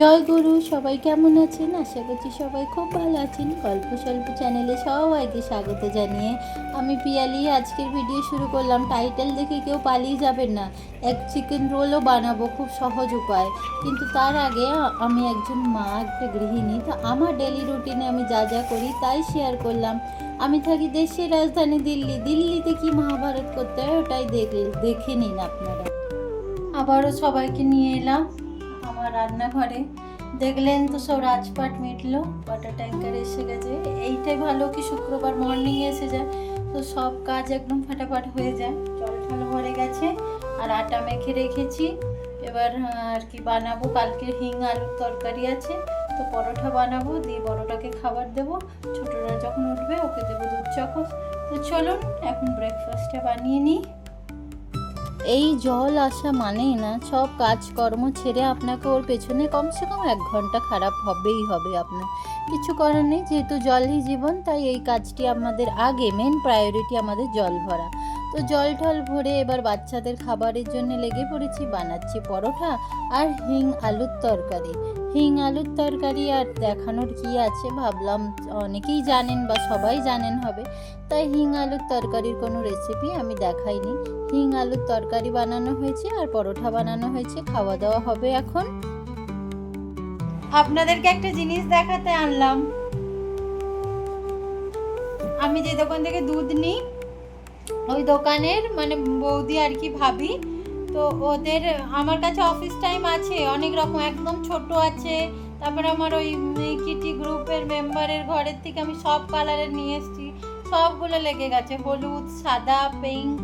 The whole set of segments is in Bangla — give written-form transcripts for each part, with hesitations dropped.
জয় গুরু। সবাই কেমন আছেন? আশা করছি সবাই খুব ভালো আছেন। গল্প স্বল্প চ্যানেলে সবাইকে স্বাগত জানিয়ে আমি পিয়ালি আজকের ভিডিও শুরু করলাম। টাইটেল দেখে কেউ পালিয়ে যাবেন না। এক চিকেন রোলও বানাবো, খুব সহজ উপায়। কিন্তু তার আগে আমি একজন মা, একটা গৃহিণী, তো আমার ডেলি রুটিনে আমি যা যা করি তাই শেয়ার করলাম। আমি থাকি দেশের রাজধানী দিল্লি। দিল্লিতে কি মহাভারত করতে হয় ওটাই দেখে নিন আপনারা। আবারও সবাইকে নিয়ে এলাম আমার রান্নাঘরে। দেখলেন তো সব রাজপাট মিটলো, ওয়াটার ট্যাঙ্কার এসে গেছে। এইটাই ভালো কি শুক্রবার মর্নিংয়ে এসে যায়, তো সব কাজ একদম ফাটাফাট হয়ে যায়। জল টল ভরে গেছে আর আটা মেখে রেখেছি। এবার আর কি বানাবো, কালকে হিং আলুর তরকারি আছে, তো পরোটা বানাবো, দিয়ে বড়োটাকে খাবার দেবো। ছোটোরা যখন উঠবে ওকে দেবো দুধ চকো। তো চলুন এখন ব্রেকফাস্টটা বানিয়ে নিই। এই জল আসা মানেই না সব কাজকর্ম ছেড়ে আপনাকে ওর পেছনে কমসে কম 1 ঘন্টা খারাপ হবেই হবে। আপনার কিছু করার নেই, যেহেতু জলই জীবন, তাই এই কাজটি আমাদের আগে মেন প্রায়োরিটি আমাদের জল ভরা। তো জল টল ভরে এবার বাচ্চাদের খাবারের জন্য লেগে পড়েছি। বানাচ্ছি পরোটা আর হিং আলুর তরকারি। হিং আলুর তরকারি আর দেখানোর কি আছে, ভাবলাম অনেকেই জানেন বা সবাই জানেন হবে, তাই হিং আলুর তরকারির কোনো রেসিপি আমি দেখাইনি। হিং আলুর তরকারি বানানো হয়েছে আর পরোটা বানানো হয়েছে, খাওয়া দাওয়া হবে এখন। আপনাদেরকে একটা জিনিস দেখাতে আনলাম। আমি যে দোকান থেকে দুধ নিই, ওই দোকানের মানে বৌদি আর কি ভাবি, তো ওদের আমার কাছে অফিস টাইম আছে অনেক রকম, একদম ছোট আছে। তারপরে আমার ওই কিটি গ্রুপের মেম্বারের ঘরের থেকে আমি সব কালারের নিয়ে এসেছি। সবগুলো লেগে গেছে, হলুদ, সাদা, পিঙ্ক,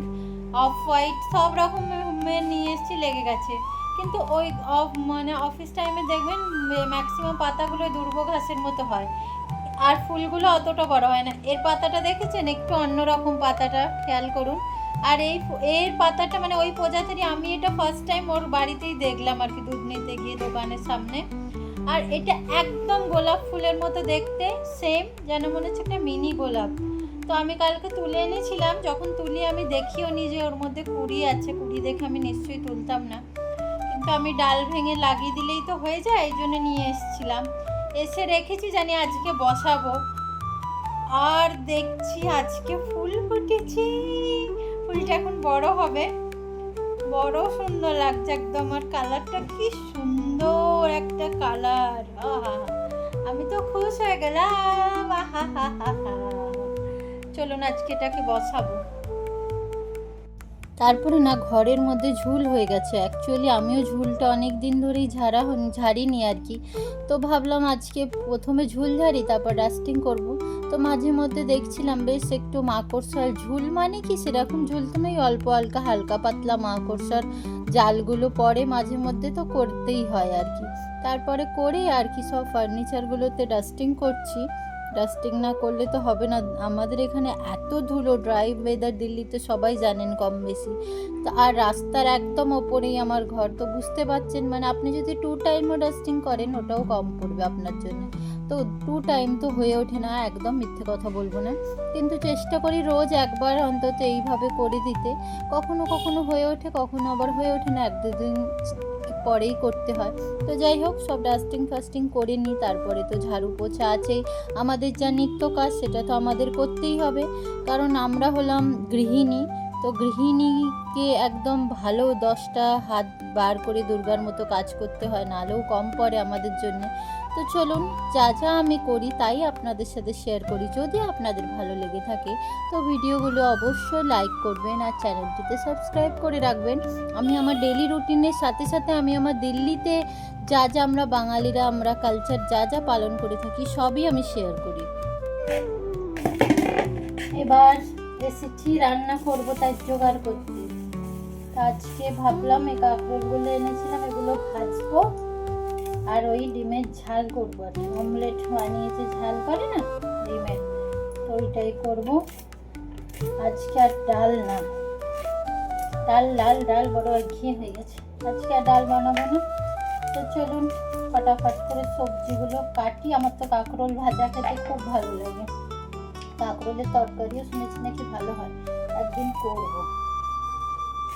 অফ হোয়াইট, সব রকমের নিয়ে এসেছি, লেগে গেছে। কিন্তু ওই মানে অফিস টাইমে দেখবেন ম্যাক্সিমাম পাতাগুলো দুর্ব ঘাসের মতো হয়, আর ফুলগুলো অতটা বড় হয় না। এর পাতাটা দেখেছেন, একটু অন্যরকম পাতাটা খেয়াল করুন। আর এর পাতাটা মানে ওই প্রজাতিরই। আমি এটা ফার্স্ট টাইম ওর বাড়িতেই দেখলাম আর কি, দুধ নিতে গিয়ে দোকানের সামনে। আর এটা একদম গোলাপ ফুলের মতো দেখতে, সেম যেন মনে হচ্ছে একটা মিনি গোলাপ। তো আমি কালকে তুলে এনেছিলাম, যখন তুলি আমি দেখিও নি যে ওর মধ্যে কুড়ি আছে। কুড়ি দেখে আমি নিশ্চয়ই তুলতাম না, কিন্তু আমি ডাল ভেঙে লাগিয়ে দিলেই তো হয়ে যায়, এই জন্য নিয়ে এসেছিলাম। এসে রেখেছি, জানি আজকে বসাবো। আর দেখছি আজকে ফুল ফুটেছে, ফুলটা এখন বড় হবে, বড় সুন্দর লাগছে একদম। আর কালারটা কি সুন্দর একটা কালার, আমি তো খুশ হয়ে গেলাম। চলুন আজকে এটাকে বসাবো। তারপরে না ঘরের মধ্যে ঝুল হয়ে গেছে। অ্যাকচুয়ালি আমিও ঝুলটা অনেক দিন ধরেই ঝাড়িনি আর কি। তো ভাবলাম আজকে প্রথমে ঝুল ঝাড়ি, তারপর ডাস্টিং করব। তো মাঝে মধ্যে দেখছিলাম বেশ একটু মাকড়সার ঝুল, মানে কি সেরকম ঝুল তো নয়, অল্প হালকা হালকা পাতলা মাকড়সার জালগুলো পড়ে মাঝে মধ্যে, তো করতেই হয় আর কি। তারপরে করে আর কি সব ফার্নিচারগুলোতে ডাস্টিং করছি। ডাস্টিং না করলে তো হবে না, আমাদের এখানে এত ধুলো, ড্রাই ওয়েদার দিল্লিতে সবাই জানেন কম বেশি। তো আর রাস্তার একদম ওপরেই আমার ঘর, তো বুঝতে পারছেন মানে আপনি যদি 2 টাইমও ডাস্টিং করেন ওটাও কম পড়বে আপনার জন্য। তো 2 টাইম তো হয়ে ওঠে না, একদম মিথ্যে কথা বলবো না, কিন্তু চেষ্টা করি রোজ একবার অন্তত এইভাবে করে দিতে। কখনো কখনো হয়ে ওঠে, কখনো আবার হয়ে ওঠে না, 1-2 দিন পরেই করতে হয়। তো যাই হোক, সব ডাস্টিং ফাস্টিং করে নিই, তারপরে তো ঝাড়ু পোছা আছেই। আমাদের যা নিত্য কাজ সেটা তো আমাদের করতেই হবে, কারণ আমরা হলাম গৃহিণী। তো গৃহিণীকে একদম ভালো 10টা হাত বার করে দুর্গার মতো কাজ করতে হয়, নাহলেও কম পড়ে আমাদের জন্য। তো চলুন, যা যা আমি করি তাই আপনাদের সাথে শেয়ার করি। যদি আপনাদের ভালো লেগে থাকে তো ভিডিওগুলো অবশ্যই লাইক করবেন আর চ্যানেলটিতে সাবস্ক্রাইব করে রাখবেন। আমি আমার ডেলি রুটিনের সাথে সাথে আমি আমার দিল্লিতে যা যা আমরা বাঙালিরা আমরা কালচার যা যা পালন করে থাকি সবই আমি শেয়ার করি। এবার এসেছি রান্না করবো, তাই জোগাড় করতে। আজকে ভাবলাম এই কাঁকরোলগুলো এনেছিলাম, এগুলো ভাজবো আর ওই ডিমের ঝাল করবো আর কি। অমলেট বানিয়েছে, ঝাল করে না ডিমের, তো ওইটাই করবো আজকে। আর ডাল না, ডাল বড় একঘেয়ে হয়ে গেছে, আজকে আর ডাল বানাবো না। তো চলুন ফটাফট করে সবজিগুলো কাটি। আমার তো কাঁকরোল ভাজা খেতে খুব ভালো লাগে, কাঁকরোলের তরকারিও শুনেছি নাকি ভালো হয়, একদিন করবো।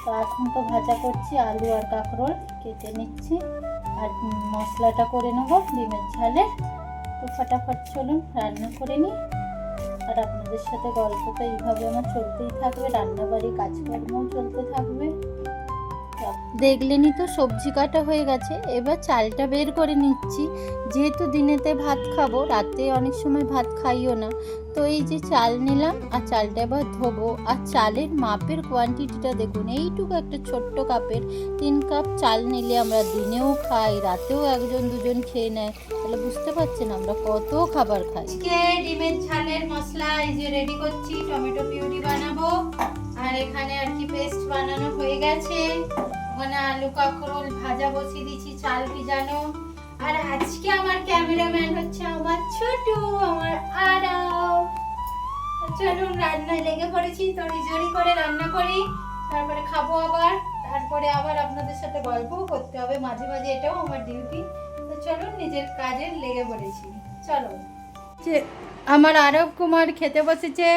তো এখন তো ভাজা করছি, আলু আর কাঁকরোল কেটে নিচ্ছি। আর মশলাটা করে নেবো ডিমের ঝালের। তো ফটাফট চলুন রান্না করে নিই। আর আপনাদের সাথে গল্প তো এইভাবে আমার চলতেই থাকবে, রান্নাবাড়ি কাজকর্মও চলতে থাকবে। দেখলেনই তো সবজি কাটা হয়ে গেছে, এবার চালটা বের করে নিচ্ছি। যেহেতু দিনেতে ভাত খাবো, রাতে অনেক সময় ভাত খাইও না, তো এই যে চাল নিলাম আর চালটা এবার ধোবো। আর চালের মাপের কোয়ান্টিটিটা দেখুন, এইটুকু একটা ছোট্ট কাপের 3 কাপ চাল নিলে আমরা দিনেও খাই, রাতেও একজন দুজন খেয়ে নেয়, তাহলে বুঝতে পারছেন আমরা কত খাবার খাই। আজকে ডিমের ঝালের মশলা এই যে রেডি করছি, টমেটো পিউরি বানাবো। আর এখানে আর কি পেস্ট বানানো হয়ে গেছে, ওখানে আলু কাঁকরোল ভাজা বসিয়ে দিচ্ছি, চাল ভিজানো। আর আজকে আমার ক্যামেরাম্যান হচ্ছে আমার ছোটু, আমার আরাও। চলুন রান্নায় লেগে পড়েছি, তড়িজড়ি করে রান্না করি, তারপরে খাবো আবার, তারপরে আবার আপনাদের সাথে গল্পও করতে হবে মাঝে মাঝে, এটাও আমার ডিউটি। তো চলুন নিজের কাজে লেগে পড়েছি। চলো, আমার আরব কুমার খেতে বসেছে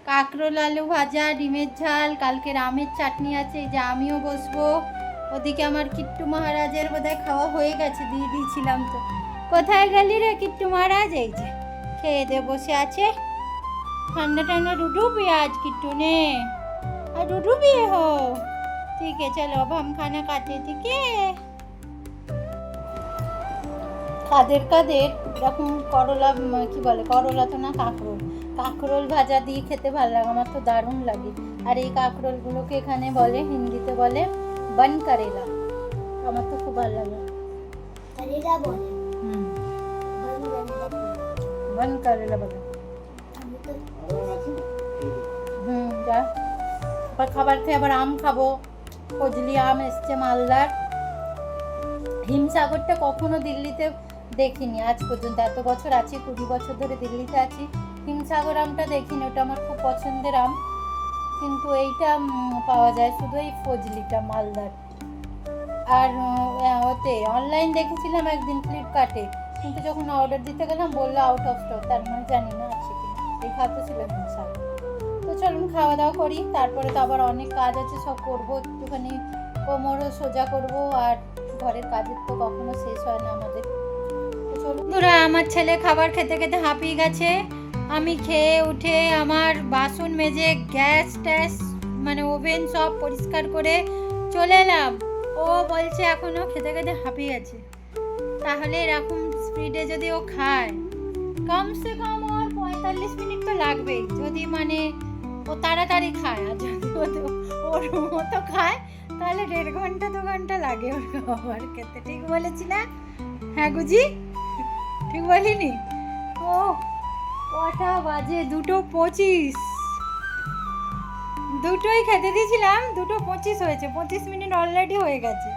কাঁকরোল আলু ভাজা, ডিমের ঝাল, কালকের আমের চাটনি আছে, এই যে আমিও বসবো। ওদিকে আমার কিট্টু মহারাজের বোধহয় খাওয়া হয়ে গেছে, দিয়ে দিয়েছিলাম। তো কোথায় গেলি রে কিট্টু মহারাজ? এই যে খেয়ে দিয়ে বসে আছে। ঠান্ডা ঠান্ডা डूडू भी आज किट्टू ने, और डूडू भी हो? ठीक है चलो अब हम खाना खाते हैं, ठीक है? কাদের কাদের এরকম করলা, কি বলে করলা তো না, কাঁকরোল, কাঁকরোল ভাজা দিয়ে খেতে ভালো লাগে, আমার তো দারুণ লাগে। আর এই কাঁকরোলগুলোকে এখানে বলে, হিন্দিতে বলে বন করেলা, আমার তো খুব ভালো লাগে। করেলা বলে, বন করেলা বলে। যা আবার খাবার খেয়ে আবার আম খাবো, ফজলি আম এসছে মালদার। হিমসাগরটা কখনো দিল্লিতে দেখিনি আজ পর্যন্ত, এত বছর আছি, 20 বছর ধরে দিল্লিতে আছি, হিমসাগর আমটা দেখিনি। ওটা আমার খুব পছন্দের আম, কিন্তু এইটা পাওয়া যায় শুধু এই ফজলিটা মালদার। আর ওতে অনলাইন দেখেছিলাম একদিন ফ্লিপকার্টে, কিন্তু যখন অর্ডার দিতে গেলাম বললো আউট অফ স্টক, তার মানে জানি না আছে কি। এই খাতে ছিল হিমসাগর। তো চলুন খাওয়া দাওয়া করি, তারপরে তো আবার অনেক কাজ আছে, সব করবো, একটুখানি কোমরও সোজা করবো, আর ঘরের কাজের তো কখনো শেষ হয় না আমাদের। বন্ধুরা, আমার ছেলে খাবার খেতে খেতে হাঁপিয়ে গেছে। আমি খেয়ে উঠে আমার বাসন মেজে গ্যাস ট্যাস মানে ওভেন সব পরিষ্কার করে চলে এলাম। ও বলছে এখনও খেতে খেতে হাঁপিয়ে গেছে। তাহলে এরকম স্পিডে যদি ও খায়, কমসে কম ওর 45 মিনিট তো লাগবেই, যদি মানে ও তাড়াতাড়ি খায়। আর যদি ওর মতো খায় তাহলে 1.5 ঘন্টা 2 ঘন্টা লাগে ওর খাবার খেতে। ঠিক বলেছি না? হ্যাঁ গুজি, ঠিক বলিনি? ও কটা বাজে? 2:25, দুটোই খেতে দিয়েছিলাম, 2:25 হয়েছে, 25 মিনিট অলরেডি হয়ে গেছে।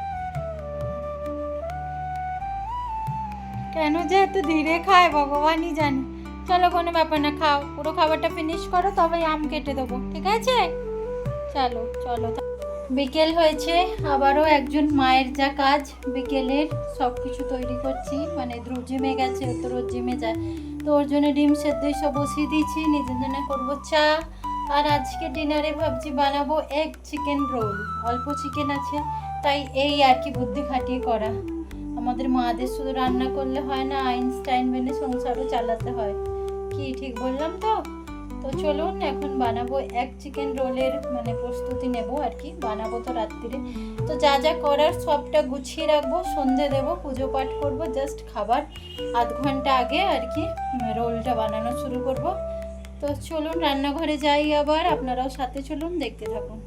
কেন যে এত ধীরে খায় ভগবানই জানে। চলো কোনো ব্যাপার না, খাও, পুরো খাবারটা ফিনিশ করো, তবে আম কেটে দেবো, ঠিক আছে? চলো চলো। বিকেল হয়েছে, আবারও একজন মায়ের যা কাজ, বিকেলের সব কিছু তৈরি করছি। মানে ধ্রুব জিমে গেছে, তো রোজ জিমে যায়, তো ওর জন্য ডিম সেদ্ধ সব বসিয়ে দিয়েছি, নিজের জন্য করবো চা। আর আজকে ডিনারে ভাবছি বানাবো এগ চিকেন রোল। অল্প চিকেন আছে, তাই এই আর কি বুদ্ধি খাটিয়ে করা। আমাদের মাদের শুধু রান্না করলে হয় না, আইনস্টাইন মেনে সংসারও চালাতে হয়। কি ঠিক বললাম তো? তো চলুন এখন বানাবো এগ চিকেন রোলের মানে প্রস্তুতি নেব আর কি, বানাবো তো রাত্রিরে। তো যা যা করার সবটা গুছিয়ে রাখবো, সন্ধে দেবো, পুজো পাঠ করবো, জাস্ট খাবার আধ ঘন্টা আগে আর কি রোলটা বানানো শুরু করব। তো চলুন রান্নাঘরে যাই আবার, আপনারাও সাথে চলুন, দেখতে থাকুন।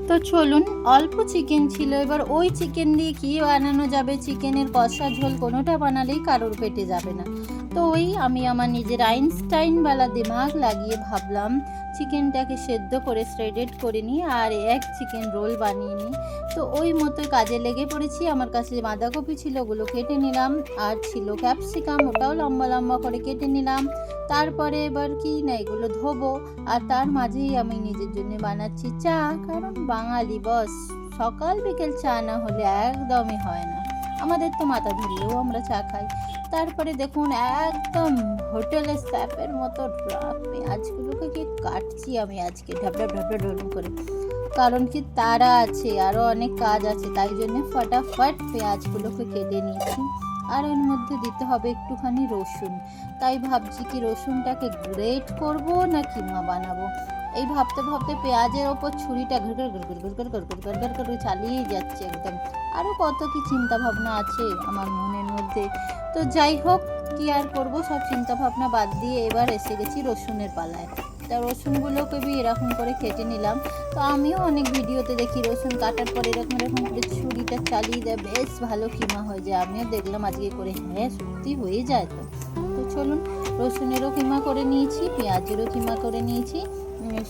তো চলুন, অল্প চিকেন ছিল, এবার ওই চিকেন দিয়ে কী বানানো যাবে, চিকেনের কষা ঝোল কোনোটা বানালেই কারোর পেটে যাবে না। তো ওই আমি আমার নিজের আইনস্টাইনওয়ালা দিমাগ লাগিয়ে ভাবলাম চিকেনটাকে সেদ্ধ করে শ্রেডেড করে নিই আর এক চিকেন রোল বানিয়ে নিই। তো ওই মতোই কাজে লেগে পড়েছি। আমার কাছে বাঁধাকপি ছিল, ওগুলো কেটে নিলাম, আর ছিল ক্যাপসিকাম, ওটাও লম্বা লম্বা করে কেটে নিলাম। তারপরে এবার কি না এগুলো ধোবো, আর তার মাঝেই আমি নিজের জন্য বানাচ্ছি চা, কারণ বাঙালি বস সকাল বিকেল চা না হলে একদমই হয় না। আমাদের তো মাথা ধরলেও আমরা চা খাই। তারপরে দেখুন একদম হোটেলের স্যাপের মতো পেঁয়াজগুলোকে কি কাটছি আমি আজকে ঢাবড়া ঢাবড়া ঢোল করে। কারণ কি তারা আছে, আরও অনেক কাজ আছে, তাই জন্য ফটাফট পেঁয়াজগুলোকে কেটে নিয়েছি। আর এর মধ্যে দিতে হবে একটুখানি রসুন। তাই ভাবছি কি রসুনটাকে গ্রেট করব না কিমা বানাবো। এই ভাবতে ভাবতে পেঁয়াজের ওপর ছুরিটা ঘর ঘর ঘর ঘর ঘর ঘর ঘর ঘর ঘর করে চালিয়েই যাচ্ছে একদম। আরও কত কি চিন্তা ভাবনা আছে আমার মনের মধ্যে। তো যাই হোক, কি আর করবো, সব চিন্তা ভাবনা বাদ দিয়ে এবার এসে গেছি রসুনের পালায়। তা রসুনগুলোকে এরকম করে কেটে নিলাম। তো আমিও অনেক ভিডিওতে দেখি রসুন কাটার পর এরকম এরকম করে ছুরিটা চালিয়ে দেয়, বেশ ভালো কিমা হয়ে যায়। আমিও দেখলাম আজকে করে, হ্যাঁ সত্যি হয়ে যায়। তো তো চলুন, রসুনেরও কিমা করে নিয়েছি, পেঁয়াজেরও কিমা করে নিয়েছি,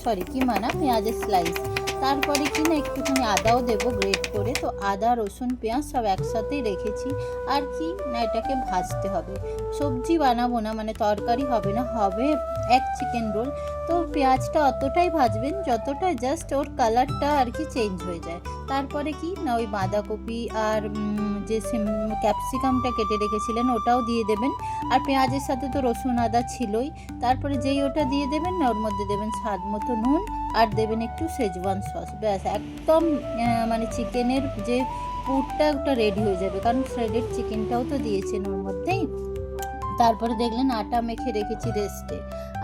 সরি কিমা না, পেঁয়াজের স্লাইস। তারপরে কি না একটুখানি আদাও দেবো গ্রেট করে। তো আদা রসুন পেঁয়াজ সব একসাথেই রেখেছি। আর কি না, এটাকে ভাজতে হবে, সবজি বানাবো না, মানে তরকারি হবে না, হবে এক চিকেন রোল। তো পেঁয়াজটা অতটাই ভাজবেন যতটা জাস্ট ওর কালারটা আর কি চেঞ্জ হয়ে যায়। তারপরে কি না, ওই বাঁধাকপি আর যে ক্যাপসিকামটা কেটে রেখেছিলেন ওটাও দিয়ে দেবেন। আর পেঁয়াজের সাথে তো রসুন আদা ছিলই। তারপরে যেই ওটা দিয়ে দেবেন না, ওর মধ্যে দেবেন স্বাদ মতো নুন, আর দেবেন একটু শেজওয়ান সস। ব্যাস একদম মানে চিকেনের যে পুরটা ওটা রেডি হয়ে যাবে, কারণ শ্রেডেড চিকেনটাও তো দিয়েছেন ওর মধ্যেই। তারপরে দেখলেন আটা মেখে রেখেছি রেস্টে।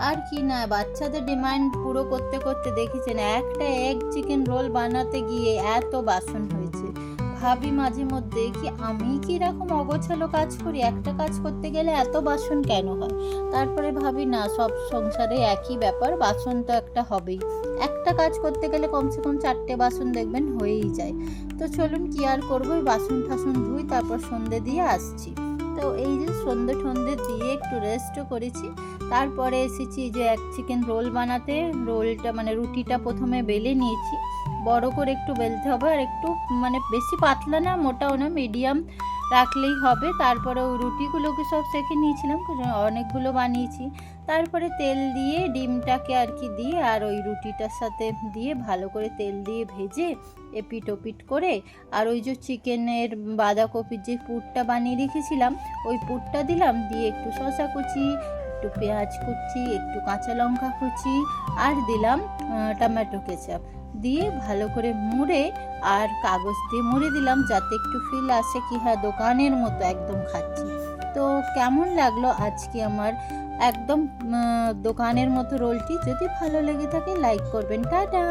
আর কি না, বাচ্চাদের ডিমান্ড পুরো করতে করতে দেখেছেন একটা এগ চিকেন রোল বানাতে গিয়ে এত বাসন হয়েছে। ভাবি মাঝে মধ্যে কি আমি কি এরকম অগোছালো কাজ করি, একটা কাজ করতে গেলে এত বাসন কেন হয়। তারপরে ভাবি না, সব সংসারে একই ব্যাপার, বাসন তো একটা হবেই। একটা কাজ করতে গেলে কমসে কম 4টে বাসন দেখবেন হয়েই যায়। তো চলুন, কি আর করবো, বাসন টাসন ধুই, তারপর সন্ধে দিয়ে আসছি। তো এই যে সন্ধে ঠন্ধে দিয়ে একটু রেস্টও করেছি। তারপরে এসেছি যে এক চিকেন রোল বানাতে। রোলটা মানে রুটিটা প্রথমে বেলে নিয়েছি, বড় করে একটু বেলতে হবে, আর একটু মানে বেশি পাতলা না মোটাও না, মিডিয়াম রাখলেই হবে। তারপরে ওই রুটিগুলোকে সব সেঁকে নিয়েছিলাম, অনেকগুলো বানিয়েছি। তারপরে তেল দিয়ে ডিমটাকে আর কি দিয়ে আর ওই রুটিটার সাথে দিয়ে ভালো করে তেল দিয়ে ভেজে এপিট ওপিট করে, আর ওই যে চিকেনের বাঁধাকপির যে পুরটা বানিয়ে রেখেছিলাম ওই পুরটা দিলাম, দিয়ে একটু শসা কুচি, একটু পেঁয়াজ কুচি, একটু কাঁচা লঙ্কা কুচি, আর দিলাম টমেটো কেচাপ দিয়ে ভালো করে মুড়ে আর কাগজ দিয়ে মুড়ে দিলাম, যাতে একটু ফিল আসে কি হ্যাঁ দোকানের মতো একদম খাচ্ছি। তো কেমন লাগলো আজকে আমার একদম দোকানের মতো রোলটি? যদি ভালো লেগে থাকে লাইক করবেন। টাটা।